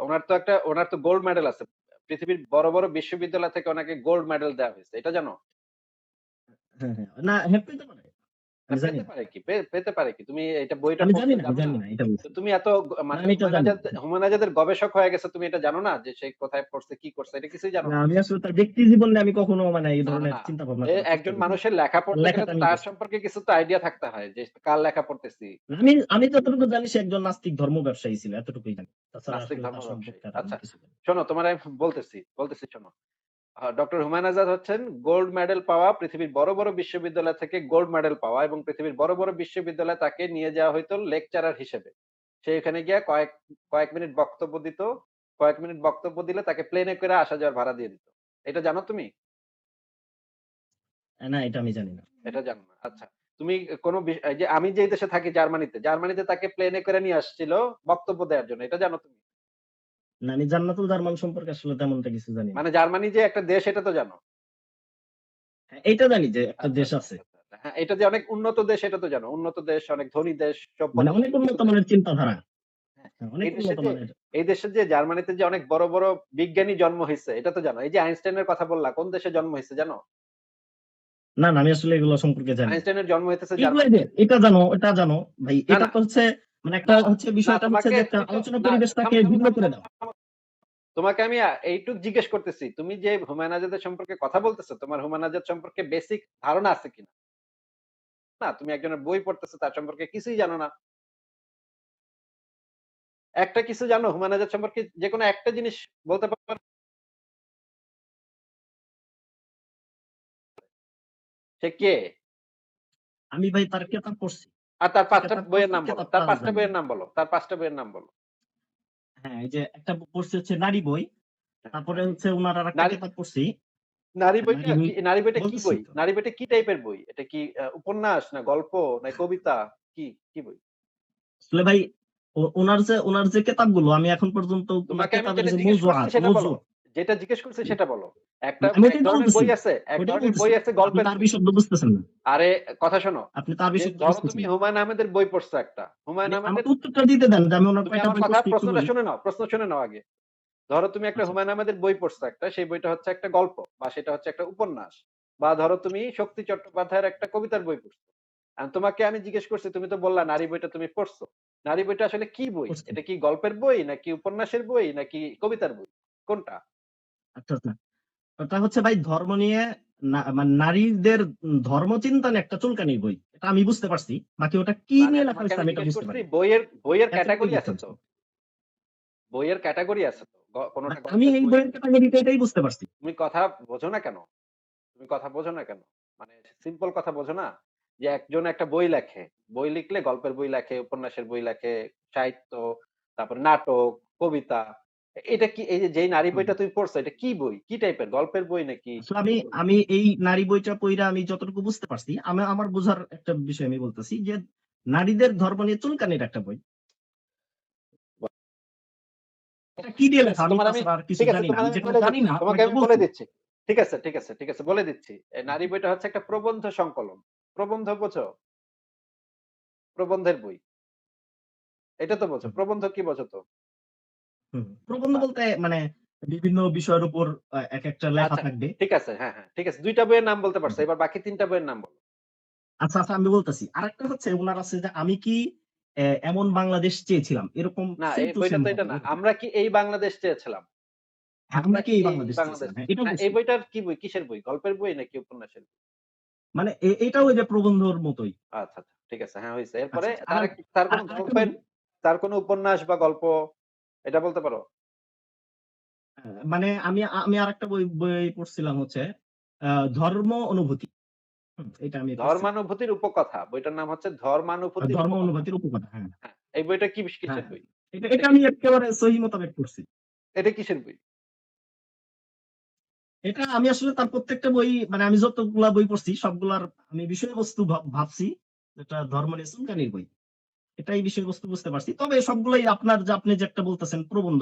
উনার তো গোল্ড মেডেল আছে। পৃথিবীর বড়, বড় বিশ্ববিদ্যালয় থেকে উনাকে গোল্ড মেডেল দেওয়া হয়েছে। এটা জানো? হ্যাঁ, হ্যাঁ। না, হ্যাঁ, পেতে পারে। না আমি জানি পেতে না। পারে কি? পেতে পারে কি? তুমি এটা বইটা আমি জানি পড়ছো না, আমি জানো না? জানি না এটা তো বলছি। তুমি এত না, মানে আমি এটা জানি না। হুমায়ুন আজাদের গবেষক হয়ে গেছো তুমি এটা জানো না যে সে কোথায় পড়ছে, কি করছে এটা কিছুই জানো না, না? আমি আসলে তার ব্যক্তি জীবন নিয়ে আমি কখনো মানে এই না, না, ধরনের না। চিন্তা ভাবনা করার চেষ্টা একজন করি না। মানুষের লেখা তার পড়তে গেলে লেখাটা তো আমি তার পড়ছি। সম্পর্কে কিছু তো আইডিয়া থাকতে হয় যে কার লেখা পড়তেছি। আমি যতটুকু জানি সে একজন নাস্তিক ধর্ম ব্যবসায়ী ছিল। এতটুকুই জানি। তাছাড়া নাস্তিক আসলে ধর্ম তার ব্যবসায়ী। সম্পর্কে আর আমি আচ্ছা, কিছু জানি না। শোনো তোমারে আমি বলতেছি শোনো। ডক্টর হুমায়ুন আজাদ হচ্ছেন গোল্ড মেডেল পাওয়া পৃথিবীর বড়, বড় বিশ্ববিদ্যালয় থেকে গোল্ড মেডেল পাওয়া এবং পৃথিবীর বড়, বড় বিশ্ববিদ্যালয়ে তাকে নিয়ে যাওয়া হইতো লেকচারার হিসেবে। সে এখানে গিয়া কয়েক মিনিট বক্তব্য দিত। কয়েক মিনিট বক্তব্য দিলে তাকে প্লেনে করে আসা যাওয়ার ভাড়া দিয়ে দিত। এটা জানো তুমি? না, এটা আমি জানি না। এটা জানো না। আচ্ছা। তুমি এই যে আমি যেই দেশে থাকি জার্মানিতে তাকে প্লেনে করে নিয়ে আসছিল বক্তব্য দেওয়ার জন্য। এটা জানো তুমি? না, আমি জান্নাতুল জার্মান সম্পর্কে আসলে তেমনটা কিছু জানি না। মানে জার্মানি যে একটা দেশ এটা তো জানো? হ্যাঁ, এইটা জানি যে একটা আচ্ছা, দেশ আচ্ছা, আছে। আচ্ছা, আচ্ছা। হ্যাঁ, এটা যে অনেক উন্নত দেশ এটা তো জানো। উন্নত দেশ, অনেক ধনী দেশ, সভ্য মানে দেশ অনেক এগুলো উন্নত তো জানো। মানের চিন্তাধারা। অনেক এই দেশে উন্নত যে মানের। এই দেশে যে জার্মানিতে যে অনেক বড় বড় বিজ্ঞানী জন্ম হয়েছে এটা তো জানো। এই যে আইনস্টাইনের কথা বললা, কোন দেশে জন্ম হয়েছে জানো? না, না, আমি আসলে এগুলো সম্পর্কে জানি না। আইনস্টাইনের জন্ম হইতেছে এগুলো এই যে জার্মানিতে। এটা জানো, এটা জানো ভাই, না এটা না তো হচ্ছে মানে একটা না হচ্ছে না বিষয়টা হচ্ছে তোমাকে যে একটা তুমি তো আলোচনা না পরিবেশটাকে থামো থামো ভিন্ন থামো করে থামো দাও। থামো। তোমাকে আমি এইটুক জিজ্ঞেস করতেছি, তুমি যে হুমায়ুন আজাদের সম্পর্কে কথা বলতেছো, তোমার হুমায়ুন আজাদ সম্পর্কে বেসিক ধারণা আছে কিনা? না, তুমি একজনের বই পড়তেছো, তার সম্পর্কে কিছুই জানো না। একটা কিছু জানো হুমায়ুন আজাদ সম্পর্কে, যে কোনো একটা জিনিস বলতে পারো? সে কে? আমি ভাই তার কেতাব পড়ছি। আর তার পাঁচটা কেতাব বইয়ের পড়ছি, নাম বলো, কেতাবটা তার পাঁচটা জানি। বইয়ের নাম বলো, তার পাঁচটা বইয়ের নাম বলো। হ্যাঁ, এই যে একটা পড়ছি হচ্ছে নারী বই। হ্যাঁ, তারপরে নারী হচ্ছে উনার আর একটা নারী কেতাব পড়ছি। নারী নারী বইটা বই কি, নারী বইটা কি বলতেছি বই? তো। নারী বইটা কি টাইপের বই? এটা কি উপন্যাস না গল্প না কবিতা? কি কি বই? আসলে ভাই ওনার যে কেতাবগুলো আমি এখন পর্যন্ত ওনার তোমাকে আমি কেতাবের যেটা যে জিজ্ঞেস করছি মৌজুআত সেটা বলো। মৌজুদ যেটা জিজ্ঞেস করছি সেটা বলো। একটা আমি এক ওটাই তো ধরনের বলতেছি, বই আছে, এক ওইটাই ধরনের বলতেছি। বই আছে আপনি গল্পের তো আরবি বই। শব্দ বুঝতেছেন না। আরে কথা শোনো, আপনি তো আরবি যে শব্দ ধরো বুঝতেছেন তুমি না। হুমায়ুন আহমেদের বই পড়ছো একটা, হুমায়ুন মানে আহমেদের, আমাকে উত্তরটা দিতে দেন যে আমি ওনার তুমি কয়টা আমার বই কথা পড়ছি একটু প্রশ্নটা বলি। শুনে নাও, প্রশ্ন শুনে নাও আগে। ধরো তুমি একটা আচ্ছা। হুমায়ুন আহমেদের বই পড়ছো একটা, সেই বইটা হচ্ছে একটা গল্প বা সেটা হচ্ছে একটা উপন্যাস, বা ধরো তুমি শক্তি চট্টোপাধ্যায়ের একটা কবিতার বই পড়ছো। আর তোমাকে আমি জিজ্ঞেস করছি, তুমি তো বললা নারী বইটা তুমি পড়ছো। নারী বইটা আসলে কি বই? পড়ছি। এটা কি গল্পের বই নাকি উপন্যাসের বই নাকি কবিতার বই? কোনটা? আচ্ছা, আচ্ছা। ওটা হচ্ছে ভাই ধর্ম নিয়ে মানে নারীদের ধর্মচিন্তন একটা চুলকানির বই। এটা আমি বুঝতে পারছি। বাকি ওটা কি মানে নিয়ে লেখা তোমাকে হয়েছে আমি আমি এটা জিজ্ঞেস বুঝতে করছি, পারি। বইয়ের বইয়ের এতটুকুই ক্যাটাগরি বুঝতে আছে তো, পারছি। বইয়ের ক্যাটাগরি আছে তো, কোনটা বাট আমি গল্পের এই বই। বইয়ের ক্যাটাগরিটা এটাই বুঝতে পারছি। তুমি কথা বোঝো না কেন? তুমি কথা বোঝো না কেন? মানে সিম্পল কথা বোঝো না? যে একজন একটা বই লেখে, বই লিখলে গল্পের বই লেখে, উপন্যাসের বই লেখে, সাহিত্য, তারপর নাটক, কবিতা। এটা কি, এই যে যেই নারী হুম। বইটা তুমি পড়ছো, এটা কি বই? কি টাইপের, গল্পের বই নাকি আসলে আমি উপন্যাস? আমি এই নারী বইটা পইরা আমি যতটুকু বুঝতে পারছি, আমি আমার বোঝার একটা বিষয় আমি বলতেছি যে নারীদের ধর্ম নিয়ে চুলকানির একটা বই। এটা কি দিয়ে ঠিক লেখা আছে, আমি তোমার আমি তাছাড়া আর কিছু ঠিক আছে, জানি না। তোমার আমি আমি যেটা বলে জানি দিচ্ছি, না তোমাকে আপনাকে আমি বলে বলছি। দিচ্ছি। ঠিক আছে ঠিক আছে ঠিক আছে, বলে দিচ্ছি। এই নারী বইটা হচ্ছে একটা প্রবন্ধ সংকলন। প্রবন্ধ বোঝো? প্রবন্ধের বই। এটা তো বোঝো, হুম, প্রবন্ধ কি বোঝো তো? হুম। প্রবন্ধ বাহ। বলতে মানে বিভিন্ন বিষয়ের উপর এক একটা লেখা আচ্ছা, থাকবে। ঠিক আছে, হ্যাঁ হ্যাঁ ঠিক আছে, দুইটা বইয়ের নাম বলতে পারছো, হুম। এবার বাকি তিনটা বইয়ের নাম বলো। আচ্ছা, আচ্ছা, আমি বলতেছি। আরেকটা হচ্ছে উনার আছে যে আমি কি এমন বাংলাদেশ চেয়েছিলাম, এরকম না, সেম এই টু বইটা সেম তো এটা হবে না, এরকম। আমরা কি এই বাংলাদেশ চেয়েছিলাম? হ্যাঁ, আমরা আমরা কি কি এই এই বাংলাদেশ বাংলাদেশ চেয়েছিলাম, হ্যাঁ চেয়েছি? এটা হ্যাঁ, এই বুঝছি। বইটার কি বই, কিসের বই, গল্পের বই নাকি উপন্যাসের বই? মানে এটাও ওই যে প্রবন্ধর মতোই। আচ্ছা আচ্ছা ঠিক আছে, হ্যাঁ হয়েছে। আচ্ছা, এরপরে আচ্ছা। তার তার কোন আরেকটা গল্পের, বলি। তার কোন উপন্যাস বা গল্প এটা বলতে পারো? মানে আমি আমি আরেকটা বই বই পড়ছিলাম হচ্ছে ধর্ম অনুভূতি। এটা আমি পড়ছি। ধর্মানুভূতির উপকথা, বইটার নাম হচ্ছে ধর্মানুভূতির ধর্ম উপকথা। অনুভূতির উপকথা। হ্যাঁ, হ্যাঁ, এই বইটা কি হ্যাঁ, কিসের হ্যাঁ। বই? এটা এটা এটা কি, আমি একেবারে সহি মোতাবেক পড়ছি। এটা কিসের বই? এটা আমি আসলে তার প্রত্যেকটা বই মানে আমি যতগুলা বই পড়ছি সবগুলার আমি বিষয়বস্তু ভাবছি এটা ধর্ম নিয়ে চুলকানির বই। এটাই বিষয়বস্তু বুঝতে পারছি। তবে সবগুলাই আপনার যে আপনি যে একটা বলতেছেন প্রবন্ধ,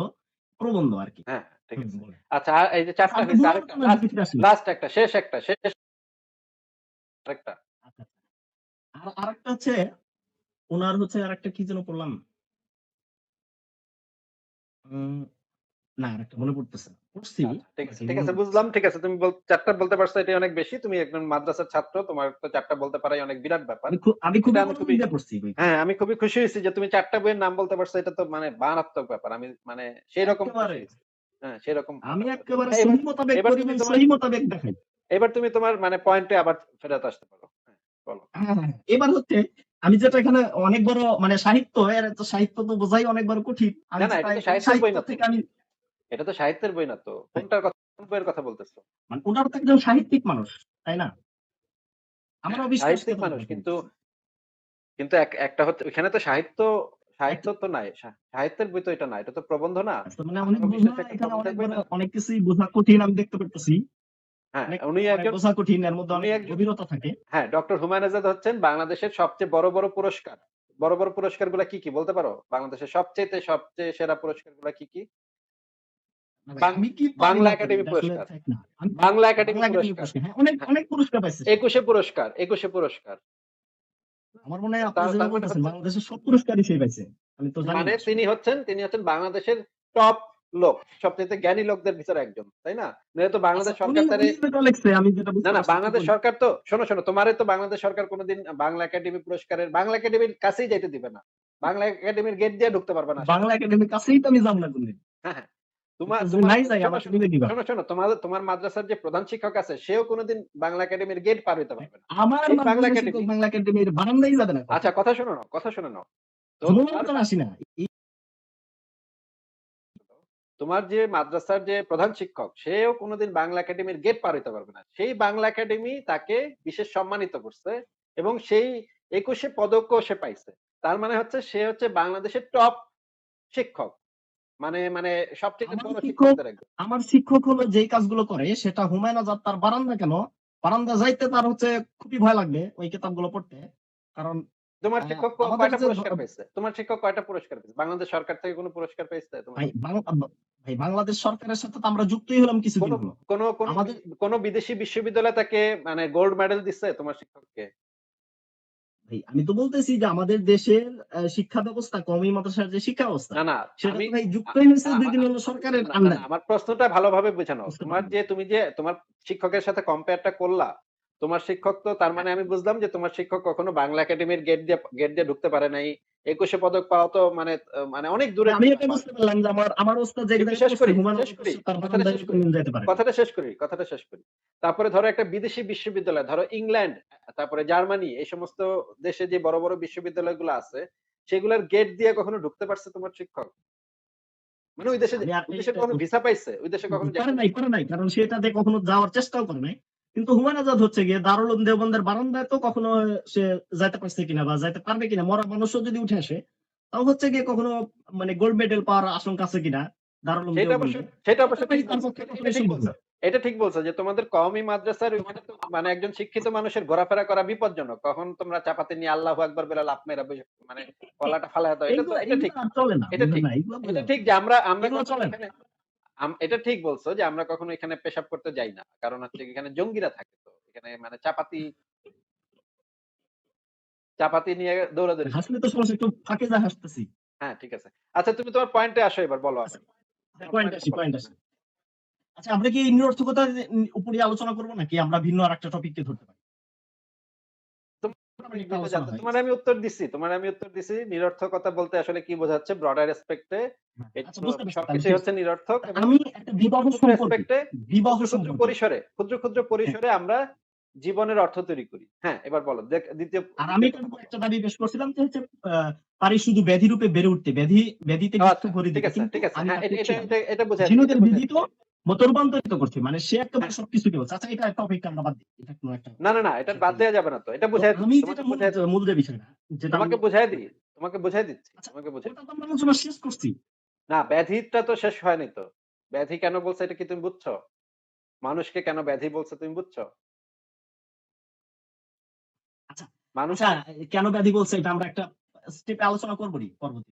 প্রবন্ধ আরকি। হ্যাঁ হ্যাঁ, ঠিক আছে। বলেন। আচ্ছা, আর এই যে আচ্ছা, চারটা আপনি হয়েছে, মূল আরেকটা আলোচনার লাস্ট, দিকে ফিরে আসি। লাস্ট একটা, শেষ একটা, শেষ আরেকটা। আচ্ছা, আচ্ছা। আরেকটা হচ্ছে উনার হচ্ছে আরেকটা কি যেন পড়লাম? উম না আরেকটা মনে পড়তেছে না। পড়ছি আচ্ছা, ঠিক আছে বাকি ঠিক মনে আছে, পড়তেছে বুঝলাম। ঠিক আছে, তুমি চারটা বলতে পারছো, এটাই অনেক বেশি। তুমি একজন মাদ্রাসার ছাত্র, তোমার তো চারটা বলতে পারাই অনেক বিরাট ব্যাপার। না। আমি এটা খুবই আমি মনোযোগ খুবই, দিয়ে পড়ছি বইটা। হ্যাঁ আমি খুবই খুশি হয়েছি যে তুমি চারটা বইয়ের নাম বলতে পারছো। এটা তো মানে মারাত্মক ব্যাপার। আমি মানে সেই রকম খুশি একেবারে হয়েছি। হ্যাঁ, সেরকম আমি ব্যাপার। একেবারে হ্যাঁ, এবার সহি মোতাবেক এবার তুমি পরিমাণ তোমার, সহি মোতাবেক দেখাই। এবার তুমি তোমার মানে পয়েন্টে আবার ফেরত আসতে পারো। হ্যাঁ, বলো। হ্যাঁ, হ্যাঁ। এবার হচ্ছে আমি যেটা এখানে অনেক বড় মানে সাহিত্য এর তো সাহিত্য তো বোঝাই অনেক বড় কঠিন। না আমি না, যেটা এটা তো এই সাহিত্যের বই সাহিত্য না তো, থেকে আমি এটা তো সাহিত্যের বই না তো। কোনটার কথা, কোন বইয়ের কথা বলতেছো? মানে ওনার তো একজন সাহিত্যিক মানুষ, তাই না? হ্যাঁ, আমারও বিশ্বাসকে সাহিত্যিক মানুষ, কথা কিন্তু বলতেছি। কিন্তু একটা হচ্ছে ওখানে তো সাহিত্য, সাহিত্য একটা তো নাই। সাহিত্যের বই তো এটা না, এটা তো প্রবন্ধ না। আসলে মানে অনেক আমারও বোঝা বিশ্বাস একটা এখানে প্রবন্ধের অনেক বই বড় না। অনেক কিছুই বোঝা কঠিন আমি দেখতে পারতেছি। হ্যাঁ, অনেক উনি মানে একজন, বোঝা কঠিন এর মধ্যে উনি অনেক একজন, গভীরতা থাকে। হ্যাঁ, ডক্টর হুমায়ুন আজাদ হচ্ছেন বাংলাদেশের সবচেয়ে বড় বড় পুরস্কার। বড় বড় পুরস্কার গুলা কি কি বলতে পারো? বাংলাদেশের সবচেয়ে সেরা পুরস্কার গুলা কি কি? না ভাই, আমি কি পারি বাংলা না পারি একাডেমি এটা আসলে পুরস্কার, ঠিক না। আমি বাংলা একাডেমি বাংলা একাডেমি পুরস্কার, পুরস্কার হ্যাঁ অনেক হ্যাঁ, অনেক পুরস্কার পাইছে সে। 21শে পুরস্কার, 21শে পুরস্কার। আমার মনে হয় আপনি যেভাবে তার মানে বলতেছেন হচ্ছে, বাংলাদেশের সব পুরস্কারই সে পাইছে। আমি তো জানি মানে না আসলে। তিনি হচ্ছেন বাংলাদেশের টপ লোক। সবচাইতে জ্ঞানী লোকদের ভিতরে একজন। তাই না? নয়তো আচ্ছা বাংলাদেশ উনি সরকার তারে উনি যেটা লিখছে আমি যেটা না, বুঝতে না, পারছি বাংলাদেশ সরকার তো শোনো, তোমারে তো বাংলাদেশ সরকার কোনদিন বাংলা একাডেমি পুরস্কারের বাংলা একাডেমির কাছেই যাইতে দিবে না। বাংলা একাডেমির গেট দিয়ে ঢুকতে পারবে না সে। বাংলা একাডেমির কাছেই তো আমি যাব না কোনদিন। হ্যাঁ, হ্যাঁ। তো যদি তোমার নাই যাই শোনো, আমাকে নিবে দিবা। তোমার মাদ্রাসার যে প্রধান শিক্ষক আছে সেও কোনদিন বাংলা একাডেমির গেট পার হইতে পারবে না। আমার সেই বাংলা মাদ্রাসার শিক্ষক একাডেমি বাংলা একাডেমির বারান্দায় যাবে না আচ্ছা কখনো। কথা শুনে নাও। তো জীবনেও তো আমি আসি না। এই তোমার যে মাদ্রাসার যে প্রধান শিক্ষক সেও কোনোদিন বাংলা একাডেমির গেট পার হইতে পারবে না। সেই বাংলা একাডেমি তাকে বিশেষ সম্মানিত করছে এবং সেই ২১ পদকও সে পাইছে। তার মানে হচ্ছে সে হচ্ছে বাংলাদেশের টপ শিক্ষক। মানে মানে সবচেয়ে আমার বড় শিক্ষক শিক্ষকদের একজন। আমার শিক্ষক হলো যেই কাজগুলো করে সেটা হুমায়ুন আজাদ তার বারান্দা কেন বারান্দা যাইতে তার হচ্ছে খুবই ভয় লাগবে ওই কিতাবগুলো পড়তে। কারণ তোমার শিক্ষক আমাদের কয়টা যে পুরস্কার পেয়েছে? তোমার শিক্ষক কয়টা পুরস্কার পেয়েছে? বাংলাদেশ সরকার থেকে কোনো পুরস্কার পেয়েছে তোমার ভাই শিক্ষক? ভাই বাংলাদেশ সরকারের সাথে তো আমরা যুক্তই হলাম কিছুদিন কোনো হলো। কোনো কোনো আমাদের কোনো বিদেশি বিশ্ববিদ্যালয় তাকে মানে গোল্ড মেডেল দিচ্ছে তোমার শিক্ষককে? ভাই আমি তো বলতেছি যে আমাদের দেশের শিক্ষা ব্যবস্থা কওমি মাদ্রাসার যে শিক্ষা ব্যবস্থা না, না, সেটা আমি তো ভাই আ যুক্তই হয়েছে দুই আমা দিন হলো সরকারের না, না, না, আন্ডারে। আমার প্রশ্নটা ভালোভাবে বুঝে নাও। বুঝতে পারলাম। তুমি যে তোমার শিক্ষকের সাথে কম্পেয়ারটা করলা, তোমার শিক্ষক তো তার মানে আমি বুঝলাম যে তোমার শিক্ষক কখনো বাংলা একাডেমির গেট দিয়ে ঢুকতে পারে নাই। ২১ এ পদক পাওয়া তো মানে অনেক দূরের আমি কথা এটা পাওয়া। বুঝতে পারলাম যে আমার ওস্তাদ যে একটু জায়গায় পড়ছে হুমায়ুন আজাদ করছে তার কথাটা বারান্দায় শেষ করি। কোনদিন যেতে পারে না। কথাটা শেষ করি। তারপরে ধরো একটা বিদেশি বিশ্ববিদ্যালয়, ধরো ইংল্যান্ড, তারপরে জার্মানি এই সমস্ত দেশে যে বড়, বড় বিশ্ববিদ্যালয়গুলো আছে, সেগুলার গেট দিয়ে কখনো ঢুকতে পারছে তোমার শিক্ষক? মানে আমি ওই দেশে কখনো ভিসা পাইছে? ওই দেশে কখনো পারে যাইতে নাই পারে নাই কারণ সেটাতে কখনো যাওয়ার চেষ্টাও করে নাই। কিন্তু হুমায়ুন আজাদ হচ্ছে গিয়ে দারুল উলুম দেওবন্দের বারান্দায় তো কখনো সে যাইতে পারছে কিনা বা যাইতে পারবে কিনা মরা মানুষও যদি উঠে আসে তাও হচ্ছে গিয়ে কখনো মানে গোল্ড মেডেল পাওয়ার আশঙ্কা আছে কিনা দারুল উলুম দেওবন্দে সেটা অবশ্য এটা ভাই ঠিক তার বলছো। পক্ষে এটা কখনোই ঠিক সম্ভব বলছো। না। এটা ঠিক বলছো যে তোমাদের কওমি মাদ্রাসার ওইখানে তো মানে একজন শিক্ষিত মানুষের ঘোরাফেরা করা বিপজ্জনক। কখন তোমরা চাপাতি নিয়ে আল্লাহু আকবার বলে লাফ মেরা মানে গলাটা ফালায়া দাও। এইগুলা এটা এইগুলা ঠিক। আর চলে না এটা বুঝলেন ঠিক। না এইগুলা বলে এটা ঠিক যে আমরা এগুলো কখনো চলে না। এখানে এটা ঠিক বলছো যে আমরা কখনো এখানে পেশাব করতে যাই না। কারণ হচ্ছে এখানে জঙ্গিরা থাকে তো। এখানে মানে চাপাতি নিয়ে দৌড়াদৌড়ি করে। হাসলে তো সমস্যা একটু ফাঁকে যা হাসতেছি। হ্যাঁ, ঠিক আছে। আচ্ছা তুমি তোমার পয়েন্টে আসো এবার বলো আচ্ছা, আমাকে। তোমার পয়েন্ট পয়েন্টটা আসি বলো। পয়েন্ট আসি। আচ্ছা আমরা কি এই নিরর্থকতার উপরে আলোচনা করবো নাকি আমরা ভিন্ন আরেকটা টপিককে ধরতে পারি? মোটামুটি একটা আলোচনা হয়। তোমারে আমি উত্তর দিছি। নিরর্থকতা বলতে আসলে কি বোঝাচ্ছে ব্রডার রেসপেক্টে আচ্ছা বুঝতে পারছি তাহলে সবকিছুই ঠিক হচ্ছে আছে। নিরর্থক এবং আমি একটা বিবাহ ক্ষুদ্র সম্পর্কে রেসপেক্টে বিবাহ সম্পর্কে ক্ষুদ্র হ্যাঁ, পরিসরে আমরা জীবনের অর্থ তৈরি করি। হ্যাঁ, এবার বলো। দ্বিতীয় আর আমি দ্বিতীয় এটার কথা উপর বলো। একটা দাবি পেশ করছিলাম যে হচ্ছে পারি শুধু ব্যাধি রূপে বেড়ে উঠতে ব্যাধিতে ও বৃক্ষ আচ্ছা, ভরে দিতে কিন্তু ঠিক আছে। আমি হ্যাঁ, তা এটা এটা করছি না। এটা এটা বুঝাই এটা ঝিনুকের বুঝাই বিধি তো দিচ্ছি। রূপান্তরিত করছে মানে সে একেবারে হ্যাঁ। সবকিছুকে বলছে আচ্ছা এটা টপিকটা আমরা বাদ দিই এটা কোনো একটা না, না, না, এটা বাদ দেয়া যাবে না তো। এটা তো বুঝাই আমি দিচ্ছি। যেটা মূল যে বিষয়টা যেটা আমি তোমাকে বুঝাই দিই। তোমাকে বুঝাই দিচ্ছি। আচ্ছা তোমাকে বুঝাই ওটা তো আমরা আলোচনা শেষ করছি না, ব্যাধিটা তো শেষ হয়নি তো। ব্যাধি কেন বলছে এটা কি তুমি বুঝছো? মানুষকে কেন ব্যাধি বলছে তুমি বুঝছো? আচ্ছা মানুষ আচ্ছা কেন ব্যাধি বলছে এটা আমরা একটা স্টেপে আলোচনা করবো পরবর্তী